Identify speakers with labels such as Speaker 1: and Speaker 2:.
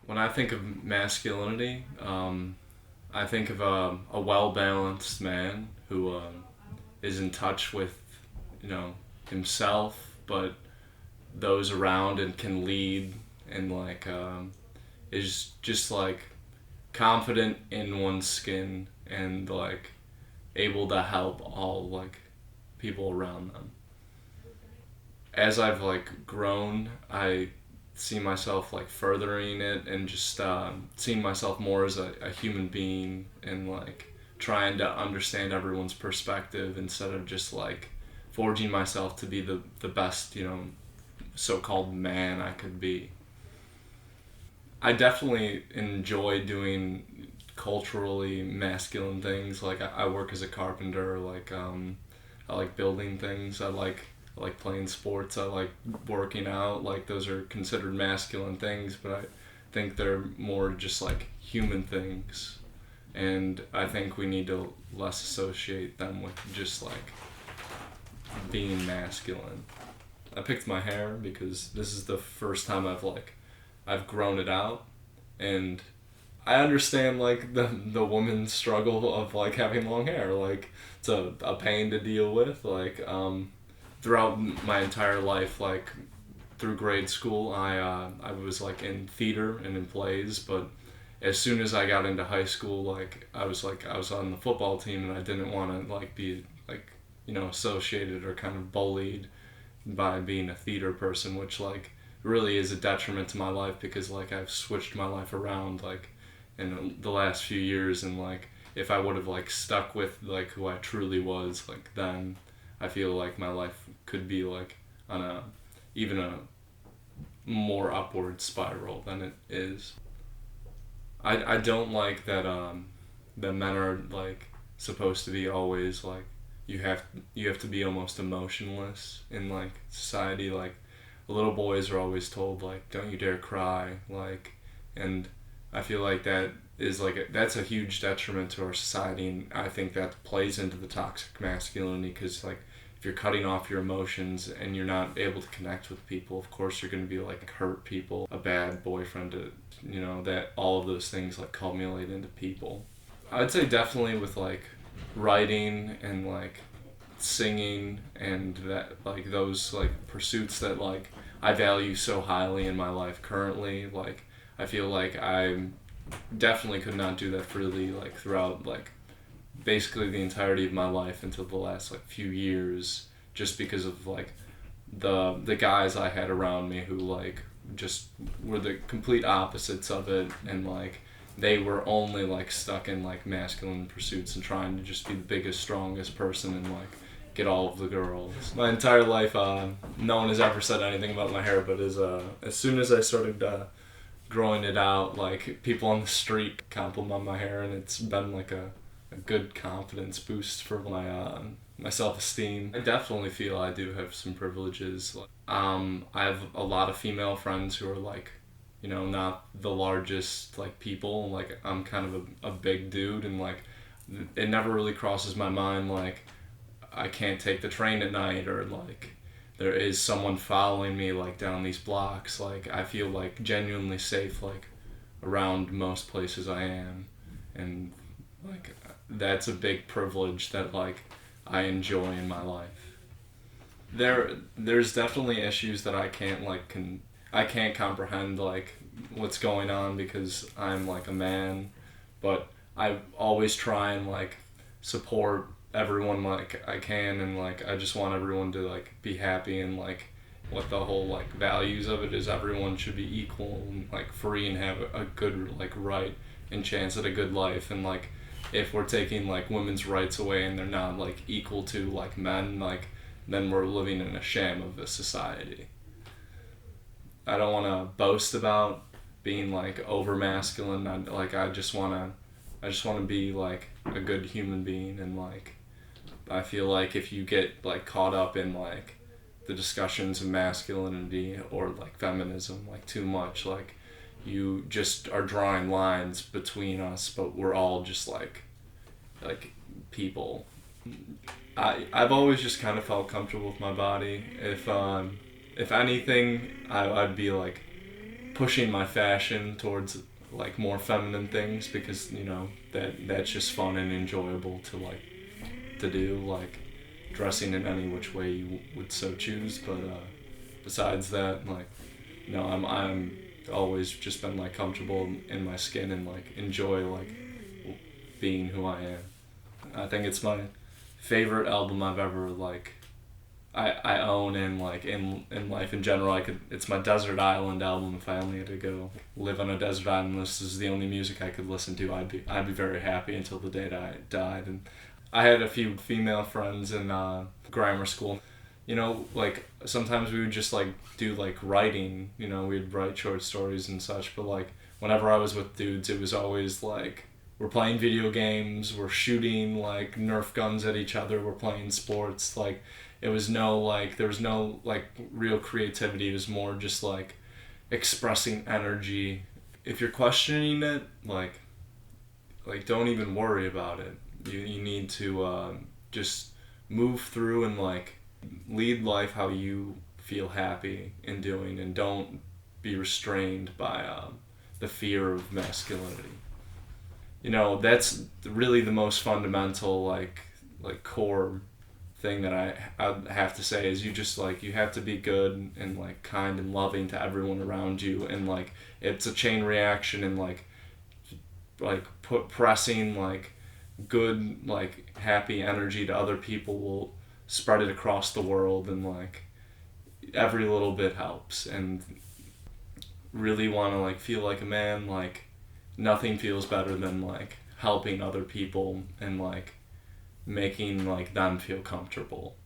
Speaker 1: When I think of masculinity, I think of a well-balanced man who is in touch with, you know, himself, but those around and can lead and is just like confident in one's skin and like able to help all like people around them. As I've like grown, I see myself like furthering it and just seeing myself more as a human being and like trying to understand everyone's perspective instead of just like forging myself to be the best, so-called man I could be. I definitely enjoy doing culturally masculine things. Like I work as a carpenter. I like building things. I like playing sports. I like working out. Like those are considered masculine things, but I think they're more just like human things. And I think we need to less associate them with just like being masculine. I picked my hair because this is the first time I've grown it out, and I understand like the woman's struggle of like having long hair. Like it's a pain to deal with. Throughout my entire life, like through grade school, I was like in theater and in plays, but as soon as I got into high school, I was on the football team and I didn't want to like be like associated or kind of bullied by being a theater person, which like really is a detriment to my life because like I've switched my life around like in the last few years, and like if I would have like stuck with like who I truly was like then, I feel like my life could be like on a even a more upward spiral than it is. I don't like that men are like supposed to be always like you have to be almost emotionless in like society. Like little boys are always told like don't you dare cry, like, and I feel like that is like that's a huge detriment to our society, and I think that plays into the toxic masculinity because like if you're cutting off your emotions and you're not able to connect with people, of course you're going to be like hurt people, a bad boyfriend, that all of those things like culminate into people. I'd say definitely with like writing and like singing and that like those like pursuits that like I value so highly in my life currently. Like I feel like I definitely could not do that freely like throughout like basically the entirety of my life until the last like few years, just because of like the guys I had around me who like just were the complete opposites of it, and like they were only like stuck in like masculine pursuits and trying to just be the biggest strongest person and like get all of the girls. My entire life no one has ever said anything about my hair, but as soon as I started growing it out, like people on the street compliment my hair, and it's been like a good confidence boost for my self-esteem. I definitely feel I do have some privileges. I have a lot of female friends who are like, not the largest like people. Like I'm kind of a big dude, and like it never really crosses my mind like I can't take the train at night, or like there is someone following me like down these blocks. Like I feel like genuinely safe like around most places I am, and like that's a big privilege that like I enjoy in my life. There's definitely issues that I can't comprehend like what's going on because I'm like a man, but I always try and like support everyone like I can, and like I just want everyone to like be happy, and like what the whole like values of it is everyone should be equal and like free and have a good like right and chance at a good life, and like if we're taking like women's rights away and they're not like equal to like men, like then we're living in a sham of a society. I don't want to boast about being like over masculine. I just want to be like a good human being, and like I feel like if you get like caught up in like the discussions of masculinity or like feminism like too much, like you just are drawing lines between us, but we're all just like people. I've always just kind of felt comfortable with my body. If anything, I'd be like pushing my fashion towards like more feminine things, because that's just fun and enjoyable to like to do, like dressing in any which way you would so choose. But besides that, like I'm always just been like comfortable in my skin and like enjoy like being who I am. I think it's my favorite album I've ever like I own, and like in life in general. It's my desert island album. If I only had to go live on a desert island, this is the only music I could listen to, I'd be very happy until the day that I died. And I had a few female friends in grammar school. Like sometimes we would just like do like writing, we'd write short stories and such, but like whenever I was with dudes, it was always like we're playing video games, we're shooting like Nerf guns at each other, we're playing sports. Like there was no like real creativity. It was more just like expressing energy. If you're questioning it, like don't even worry about it. You need to just move through and like lead life how you feel happy in doing, and don't be restrained by the fear of masculinity. That's really the most fundamental like core thing that I have to say is you have to be good and like kind and loving to everyone around you, and like it's a chain reaction, and like pressing like good like happy energy to other people will spread it across the world, and like every little bit helps. And really want to like feel like a man, like nothing feels better than like helping other people and like making like them feel comfortable.